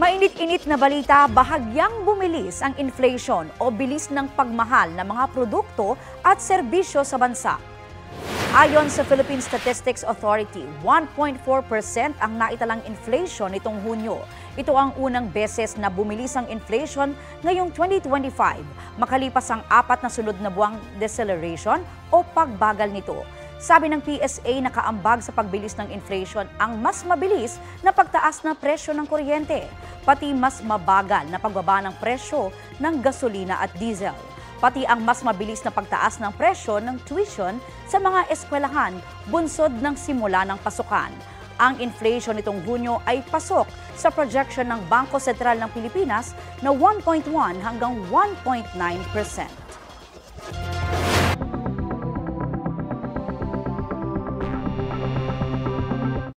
Mainit-init na balita, bahagyang bumilis ang inflation o bilis ng pagmahal ng mga produkto at serbisyo sa bansa. Ayon sa Philippine Statistics Authority, 1.4% ang naitalang inflation nitong Hunyo. Ito ang unang beses na bumilis ang inflation ngayong 2025, makalipas ang 4 na sunod na buwang deceleration o pagbagal nito. Sabi ng PSA, nakaambag sa pagbilis ng inflation ang mas mabilis na pagtaas ng presyo ng kuryente, pati mas mabagal na pagbaba ng presyo ng gasolina at diesel, pati ang mas mabilis na pagtaas ng presyo ng tuition sa mga eskwelahan bunsod ng simula ng pasukan. Ang inflation nitong Hunyo ay pasok sa projection ng Bangko Sentral ng Pilipinas na 1.1 hanggang 1.9%.